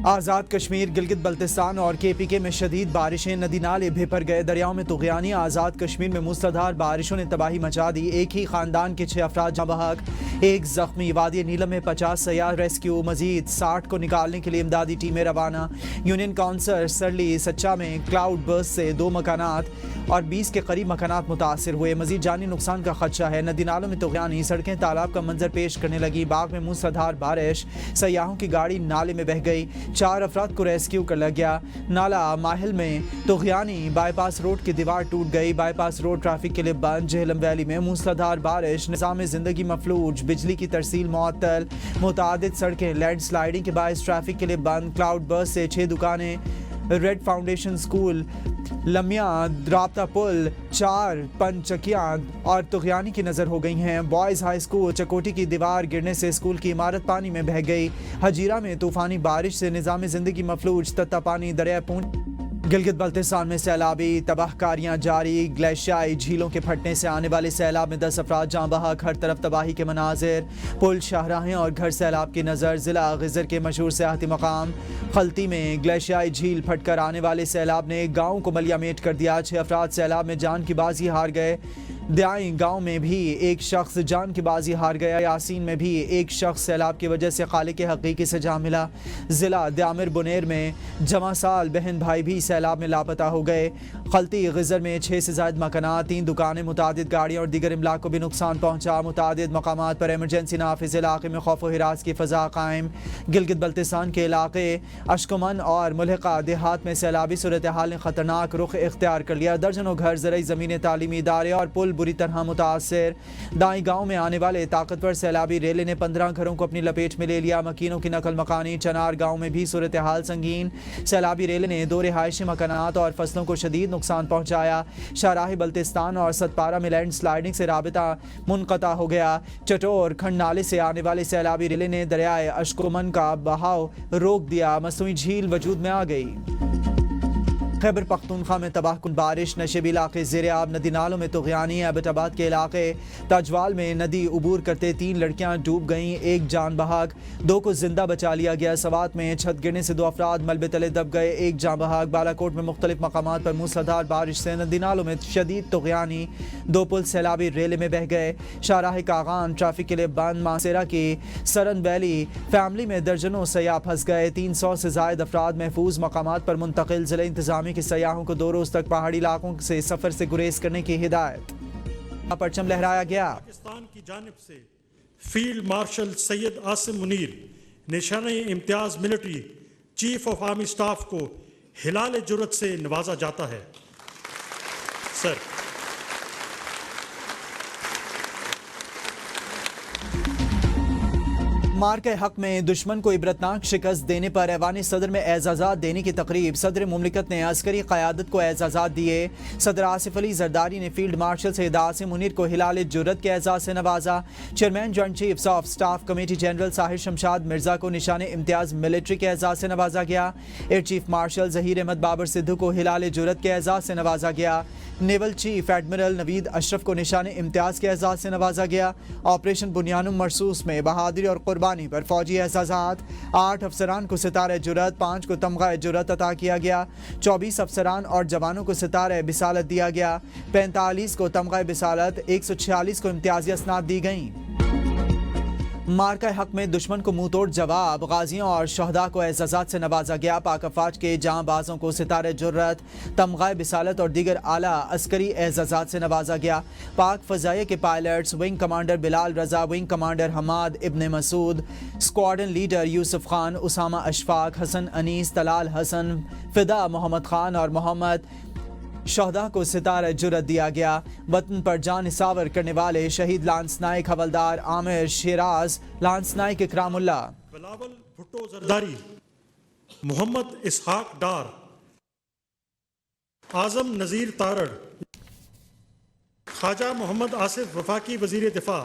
آزاد کشمیر، گلگت بلتستان اور کے پی کے میں شدید بارشیں، ندی نالے بھر گئے، دریاؤں میں طغیانی۔ آزاد کشمیر میں موسلادھار بارشوں نے تباہی مچا دی، ایک ہی خاندان کے 6 افراد جاں بحق، 1 زخمی۔ وادی نیلم میں 50 سیاح ریسکیو، مزید 60 کو نکالنے کے لیے امدادی ٹیمیں روانہ۔ یونین کونسل سرلی سچا میں کلاؤڈ برسٹ سے 2 مکانات اور 20 کے قریب مکانات متاثر ہوئے، مزید جانی نقصان کا خدشہ ہے۔ ندی نالوں میں طغیانی، سڑکیں تالاب کا منظر پیش کرنے لگی، باغ میں موسلادھار بارش، سیاحوں کی گاڑی نالے میں بہہ گئی، 4 افراد کو ریسکیو کر لیا گیا۔ نالا ماہل میں طغیانی، بائی پاس روڈ کی دیوار ٹوٹ گئی، بائی پاس روڈ ٹریفک کے لیے بند۔ جہلم ویلی میں موسلادھار بارش، نظام زندگی مفلوج، بجلی کی ترسیل معطل، متعدد سڑکیں لینڈ سلائیڈنگ کے باعث ٹریفک کے لیے بند۔ کلاؤڈ برسٹ سے 6 دکانیں، ریڈ فاؤنڈیشن سکول، لمیاں رابطہ پل، 4 پنچکیاں اور طغیانی کی نظر ہو گئی ہیں۔ بوائز ہائی اسکول چکوٹی کی دیوار گرنے سے اسکول کی عمارت پانی میں بہہ گئی۔ ہجیرہ میں طوفانی بارش سے نظام زندگی مفلوج، تتا پانی دریائے پونچھ۔ گلگت بلتستان میں سیلابی تباہ کاریاں جاری، گلیشیائی جھیلوں کے پھٹنے سے آنے والے سیلاب میں 10 افراد جاں بحق، ہر طرف تباہی کے مناظر، پل، شاہراہیں اور گھر سیلاب کی نظر۔ ضلع غزر کے مشہور سیاحتی مقام خلطی میں گلیشیائی جھیل پھٹ کر آنے والے سیلاب نے ایک گاؤں کو ملیا میٹ کر دیا، 6 افراد سیلاب میں جان کی بازی ہار گئے۔ دیائیں گاؤں میں بھی ایک شخص جان کی بازی ہار گیا، یاسین میں بھی ایک شخص سیلاب کی وجہ سے خالق حقیقی سے جاں ملا۔ ضلع دیامر بنیر میں جمع سال بہن بھائی بھی سیلاب میں لاپتہ ہو گئے۔ خلطی غزر میں 6 سے زائد مکانات، 3 دکانیں، متعدد گاڑیاں اور دیگر املاک کو بھی نقصان پہنچا۔ متعدد مقامات پر ایمرجنسی نافذ، علاقے میں خوف و ہراس کی فضا قائم۔ گلگت بلتستان کے علاقے اشکمن اور ملحقہ دیہات میں سیلابی صورتحال نے خطرناک رخ اختیار کر لیا، درجنوں گھر، زرعی زمینیں، تعلیمی ادارے اور پل بری طرح متاثر۔ دائیں گاؤں میں آنے والے طاقتور سیلابی ریلے نے 15 گھروں کو اپنی لپیٹ میں لے لیا، مکینوں کی نقل مکانی۔ چنار گاؤں میں بھی صورتحال سنگین، سیلابی ریلے نے 2 رہائشی مکانات اور فصلوں کو شدید نقصان پہنچایا۔ شاہراہ بلتستان اور ستپارہ میں لینڈ سلائیڈنگ سے رابطہ منقطع ہو گیا۔ چٹور کھنڈ نالے سے آنے والے سیلابی ریلے نے دریائے اشکمن کا بہاؤ روک دیا، مصنوعی جھیل وجود میں آ گئی۔ خیبر پختونخوا میں تباہ کن بارش، نشیبی علاقے زیر آب، ندی نالوں میں طغیانی۔ ایبٹ آباد کے علاقے تاجوال میں ندی عبور کرتے 3 لڑکیاں ڈوب گئیں، 1 جان بحق، 2 کو زندہ بچا لیا گیا۔ سوات میں چھت گرنے سے 2 افراد ملبے تلے دب گئے، 1 جان بحق۔ بالاکوٹ میں مختلف مقامات پر موسلادھار بارش سے ندی نالوں میں شدید طغیانی، 2 پل سیلابی ریلے میں بہہ گئے۔ شاہراہ کاغان ٹریفک کے لیے بند۔ مانسیرا کی سرن ویلی فیملی میں درجنوں سیاح پھنس گئے، 300 سے زائد افراد محفوظ مقامات پر منتقل۔ ضلع انتظامیہ کے سیاحوں کو 2 روز تک پہاڑی علاقوں سے سفر سے گریز کرنے کی ہدایت۔ پرچم لہرایا گیا۔ پاکستان کی جانب سے فیلڈ مارشل سید عاصم منیر نشانہ امتیاز military chief of army staff کو ہلال جرت سے نوازا جاتا ہے۔ سر مارکہ حق میں دشمن کو عبرتناک شکست دینے پر ایوان صدر میں اعزازات دینے کی تقریب، صدر مملکت نے عسکری قیادت کو اعزازات دیے۔ صدر آصف علی زرداری نے فیلڈ مارشل سید عاصم منیر کو ہلال جرت کے اعزاز سے نوازا۔ Chairman joint chiefs of staff committee general Sahir Shamshad Mirza کو نشان امتیاز ملٹری کے اعزاز سے نوازا گیا۔ Air chief marshal Zaheer Ahmed Babar Sidhu کو ہلال جرت کے اعزاز سے نوازا گیا۔ نیول چیف ایڈمرل نوید اشرف کو نشان امتیاز کے اعزاز سے نوازا گیا۔ آپریشن بنیانم مرسوس میں بہادری اور قربانی پر فوجی اعزازات، 8 افسران کو ستارہ جرت، 5 کو تمغہ جرت عطا کیا گیا، 24 افسران اور جوانوں کو ستارہ بسالت دیا گیا، 45 کو تمغہ بسالت، 146 کو امتیازی اسناد دی گئیں۔ مارکہ حق میں دشمن کو منہ توڑ جواب، غازیوں اور شہداء کو اعزازات سے نوازا گیا۔ پاک افواج کے جاں بازوں کو ستارہ جرت، تمغہ بسالت اور دیگر اعلیٰ عسکری اعزازات سے نوازا گیا۔ پاک فضائیہ کے پائلٹس، ونگ کمانڈر بلال رضا، ونگ کمانڈر حماد ابن مسعود، اسکواڈن لیڈر یوسف خان، اسامہ اشفاق، حسن انیس، طلال حسن، فدا محمد خان اور محمد شہداء کو ستارہ جرت دیا گیا۔ وطن پر جان نثار کرنے والے شہید لانس نائک حوالدار عامر شیراز، لانس نائک اکرام اللہ، بلاول بھٹو زرداری، محمد اسحاق ڈار، اعظم نذیر تارڑ، خواجہ محمد آصف وفاقی وزیر دفاع۔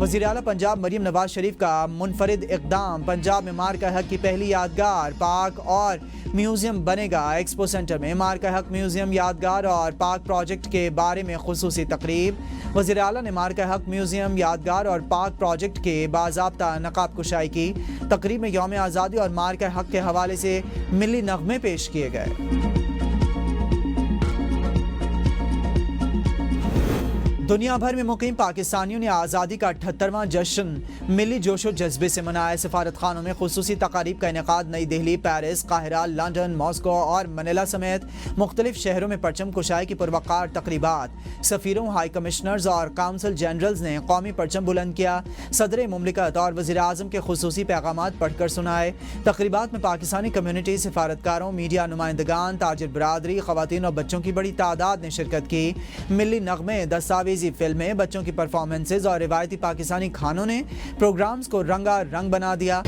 وزیر اعلیٰ پنجاب مریم نواز شریف کا منفرد اقدام، پنجاب میں مارکہ حق کی پہلی یادگار پارک اور میوزیم بنے گا۔ ایکسپو سینٹر میں مارکہ حق میوزیم، یادگار اور پارک پروجیکٹ کے بارے میں خصوصی تقریب۔ وزیر اعلیٰ نے مارکہ حق میوزیم، یادگار اور پارک پروجیکٹ کے باضابطہ نقاب کشائی کی۔ تقریب میں یوم آزادی اور مارکہ حق کے حوالے سے ملی نغمے پیش کیے گئے۔ دنیا بھر میں مقیم پاکستانیوں نے آزادی کا 78واں جشن ملی جوش و جذبے سے منایا۔ سفارت خانوں میں خصوصی تقاریب کا انعقاد۔ نئی دہلی، پیرس، قاہرہ، لندن، ماسکو اور منیلا سمیت مختلف شہروں میں پرچم کشائی کی پروقار تقریبات۔ سفیروں، ہائی کمشنرز اور کونسل جنرلز نے قومی پرچم بلند کیا۔ صدر مملکت اور وزیر اعظم کے خصوصی پیغامات پڑھ کر سنائے۔ تقریبات میں پاکستانی کمیونٹی، سفارتکاروں، میڈیا نمائندگان، تاجر برادری، خواتین اور بچوں کی بڑی تعداد نے شرکت کی۔ ملی نغمے، دستاویزی فلمیں، بچوں کی پرفارمنسز اور روایتی پاکستانی کھانوں نے پروگرامز کو رنگا رنگ بنا دیا۔